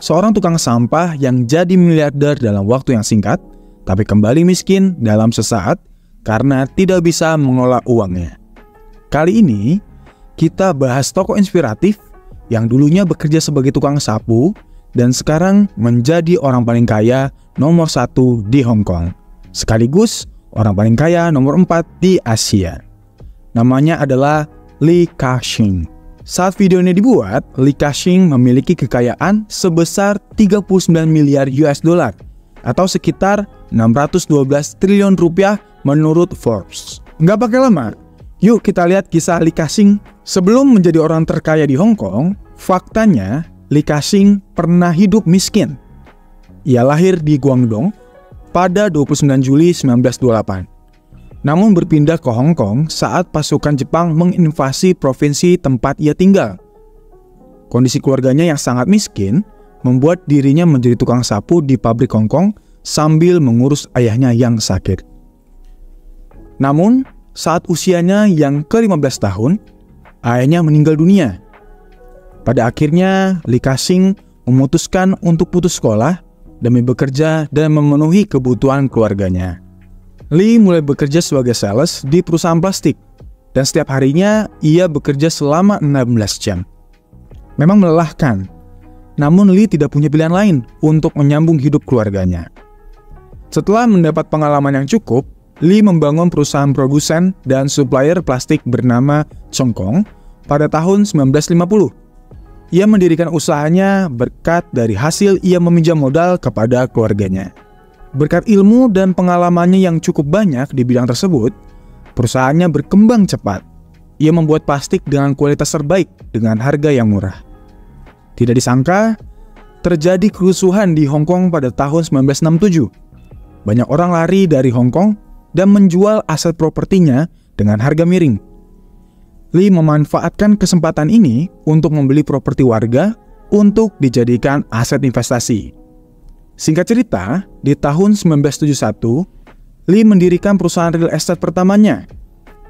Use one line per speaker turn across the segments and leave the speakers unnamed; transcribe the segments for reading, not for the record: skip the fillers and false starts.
Seorang tukang sampah yang jadi miliarder dalam waktu yang singkat, tapi kembali miskin dalam sesaat karena tidak bisa mengelola uangnya. Kali ini, kita bahas tokoh inspiratif yang dulunya bekerja sebagai tukang sapu dan sekarang menjadi orang paling kaya nomor 1 di Hong Kong. Sekaligus orang paling kaya nomor 4 di Asia. Namanya adalah Li Ka-shing. Saat video ini dibuat, Li Ka-shing memiliki kekayaan sebesar 39 miliar US dollar atau sekitar 612 triliun rupiah menurut Forbes. Nggak pakai lama, yuk kita lihat kisah Li Ka-shing. Sebelum menjadi orang terkaya di Hong Kong, faktanya Li Ka-shing pernah hidup miskin. Ia lahir di Guangdong pada 29 Juli 1928. Namun berpindah ke Hong Kong saat pasukan Jepang menginvasi provinsi tempat ia tinggal. Kondisi keluarganya yang sangat miskin membuat dirinya menjadi tukang sapu di pabrik Hong Kong sambil mengurus ayahnya yang sakit. Namun, saat usianya yang ke-15 tahun, ayahnya meninggal dunia. Pada akhirnya, Li Ka-shing memutuskan untuk putus sekolah demi bekerja dan memenuhi kebutuhan keluarganya. Li mulai bekerja sebagai sales di perusahaan plastik, dan setiap harinya ia bekerja selama 16 jam. Memang melelahkan, namun Li tidak punya pilihan lain untuk menyambung hidup keluarganya. Setelah mendapat pengalaman yang cukup, Li membangun perusahaan produsen dan supplier plastik bernama Chongqing pada tahun 1950. Ia mendirikan usahanya berkat dari hasil ia meminjam modal kepada keluarganya. Berkat ilmu dan pengalamannya yang cukup banyak di bidang tersebut, perusahaannya berkembang cepat. Ia membuat plastik dengan kualitas terbaik dengan harga yang murah. Tidak disangka, terjadi kerusuhan di Hong Kong pada tahun 1967. Banyak orang lari dari Hong Kong dan menjual aset propertinya dengan harga miring. Li memanfaatkan kesempatan ini untuk membeli properti warga untuk dijadikan aset investasi. Singkat cerita, di tahun 1971, Li mendirikan perusahaan real estate pertamanya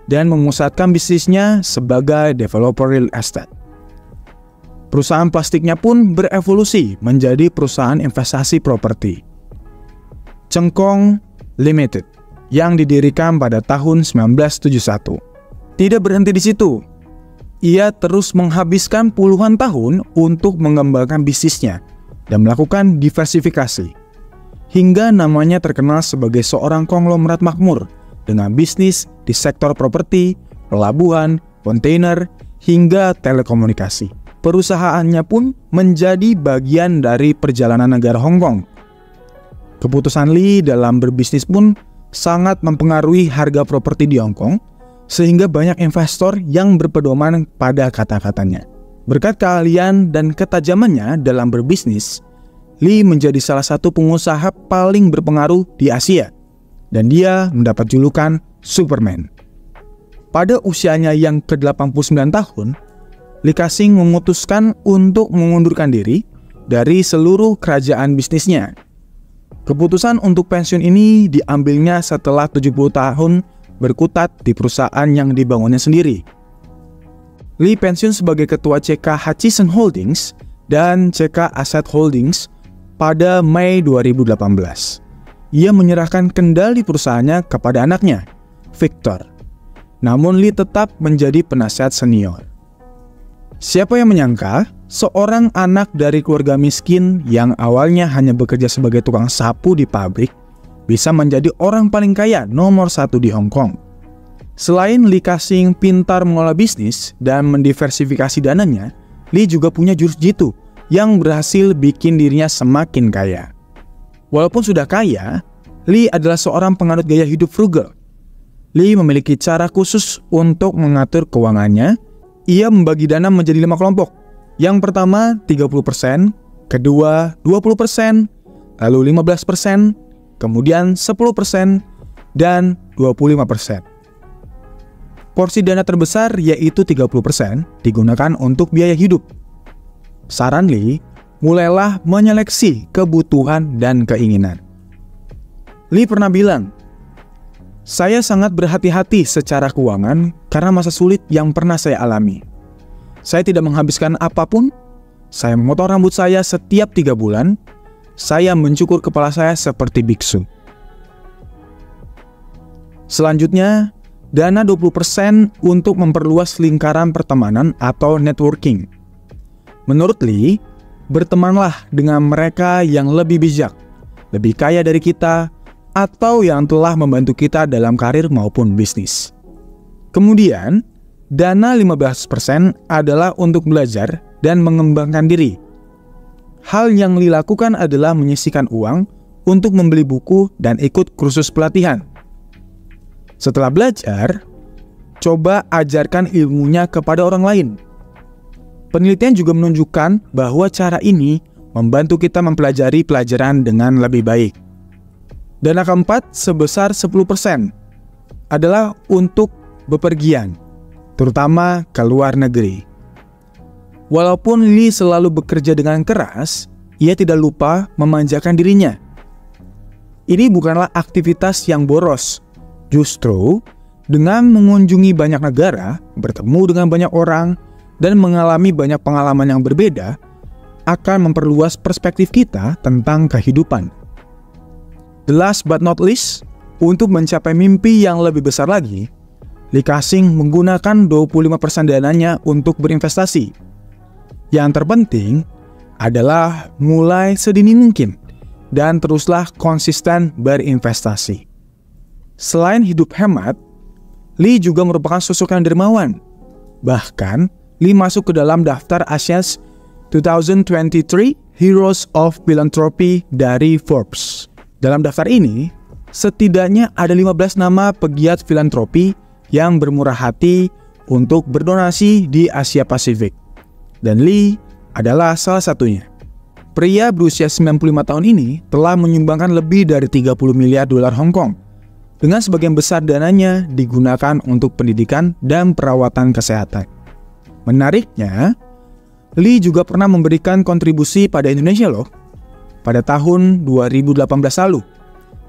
dan memusatkan bisnisnya sebagai developer real estate. Perusahaan plastiknya pun berevolusi menjadi perusahaan investasi properti, Chongqing Limited, yang didirikan pada tahun 1971. Tidak berhenti di situ, ia terus menghabiskan puluhan tahun untuk mengembangkan bisnisnya dan melakukan diversifikasi, hingga namanya terkenal sebagai seorang konglomerat makmur dengan bisnis di sektor properti, pelabuhan, kontainer, hingga telekomunikasi. Perusahaannya pun menjadi bagian dari perjalanan negara Hong Kong. Keputusan Li dalam berbisnis pun sangat mempengaruhi harga properti di Hong Kong, sehingga banyak investor yang berpedoman pada kata-katanya. Berkat keahlian dan ketajamannya dalam berbisnis, Li menjadi salah satu pengusaha paling berpengaruh di Asia, dan dia mendapat julukan Superman. Pada usianya yang ke-89 tahun, Li Ka-shing memutuskan untuk mengundurkan diri dari seluruh kerajaan bisnisnya. Keputusan untuk pensiun ini diambilnya setelah 70 tahun berkutat di perusahaan yang dibangunnya sendiri. Li pensiun sebagai ketua CK Hutchison Holdings dan CK Asset Holdings pada Mei 2018. Ia menyerahkan kendali perusahaannya kepada anaknya, Victor. Namun Li tetap menjadi penasehat senior. Siapa yang menyangka seorang anak dari keluarga miskin yang awalnya hanya bekerja sebagai tukang sapu di pabrik bisa menjadi orang paling kaya nomor 1 di Hong Kong. Selain Li Ka-shing pintar mengolah bisnis dan mendiversifikasi dananya, Li juga punya jurus jitu yang berhasil bikin dirinya semakin kaya. Walaupun sudah kaya, Li adalah seorang penganut gaya hidup frugal. Li memiliki cara khusus untuk mengatur keuangannya. Ia membagi dana menjadi 5 kelompok. Yang pertama 30%, kedua 20%, lalu 15%, kemudian 10%, dan 25%. Porsi dana terbesar yaitu 30% digunakan untuk biaya hidup. Saran Li, mulailah menyeleksi kebutuhan dan keinginan. Li pernah bilang, "Saya sangat berhati-hati secara keuangan karena masa sulit yang pernah saya alami. Saya tidak menghabiskan apapun, saya memotong rambut saya setiap 3 bulan, saya mencukur kepala saya seperti biksu. Selanjutnya, dana 20% untuk memperluas lingkaran pertemanan atau networking. Menurut Lee, bertemanlah dengan mereka yang lebih bijak, lebih kaya dari kita, atau yang telah membantu kita dalam karir maupun bisnis. Kemudian, dana 15% adalah untuk belajar dan mengembangkan diri. Hal yang Lee lakukan adalah menyisihkan uang untuk membeli buku dan ikut kursus pelatihan. Setelah belajar, coba ajarkan ilmunya kepada orang lain. Penelitian juga menunjukkan bahwa cara ini membantu kita mempelajari pelajaran dengan lebih baik. Dana keempat sebesar 10% adalah untuk bepergian, terutama ke luar negeri. Walaupun Lee selalu bekerja dengan keras, ia tidak lupa memanjakan dirinya. Ini bukanlah aktivitas yang boros. Justru, dengan mengunjungi banyak negara, bertemu dengan banyak orang, dan mengalami banyak pengalaman yang berbeda, akan memperluas perspektif kita tentang kehidupan. The last but not least, untuk mencapai mimpi yang lebih besar lagi, Lee Ka-shing menggunakan 25% dananya untuk berinvestasi. Yang terpenting adalah mulai sedini mungkin dan teruslah konsisten berinvestasi. Selain hidup hemat, Lee juga merupakan sosok yang dermawan. Bahkan, Lee masuk ke dalam daftar Asia's 2023 Heroes of Philanthropy dari Forbes. Dalam daftar ini, setidaknya ada 15 nama pegiat filantropi yang bermurah hati untuk berdonasi di Asia Pasifik. Dan Lee adalah salah satunya. Pria berusia 95 tahun ini telah menyumbangkan lebih dari 30 miliar dolar Hong Kong. Dengan sebagian besar dananya digunakan untuk pendidikan dan perawatan kesehatan. Menariknya, Lee juga pernah memberikan kontribusi pada Indonesia loh. Pada tahun 2018 lalu,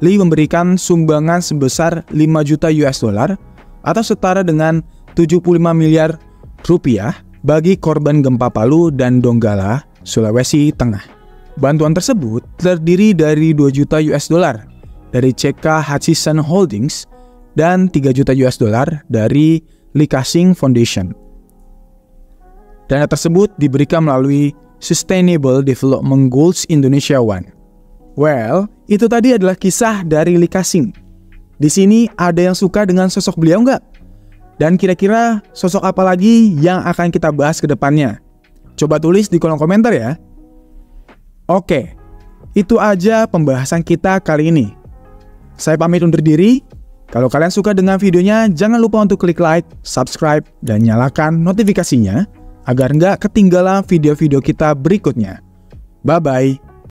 Lee memberikan sumbangan sebesar 5 juta US dollar atau setara dengan 75 miliar rupiah bagi korban gempa Palu dan Donggala, Sulawesi Tengah. Bantuan tersebut terdiri dari 2 juta US dollar dari CK Hutchison Holdings dan 3 juta US dollar dari Lee Ka-shing Foundation. Dana tersebut diberikan melalui Sustainable Development Goals Indonesia One. Well, itu tadi adalah kisah dari Lee Ka-shing. Di sini ada yang suka dengan sosok beliau nggak? Dan kira-kira sosok apa lagi yang akan kita bahas ke depannya? Coba tulis di kolom komentar ya. Oke, itu aja pembahasan kita kali ini. Saya pamit undur diri. Kalau kalian suka dengan videonya, jangan lupa untuk klik like, subscribe, dan nyalakan notifikasinya agar nggak ketinggalan video-video kita berikutnya. Bye-bye.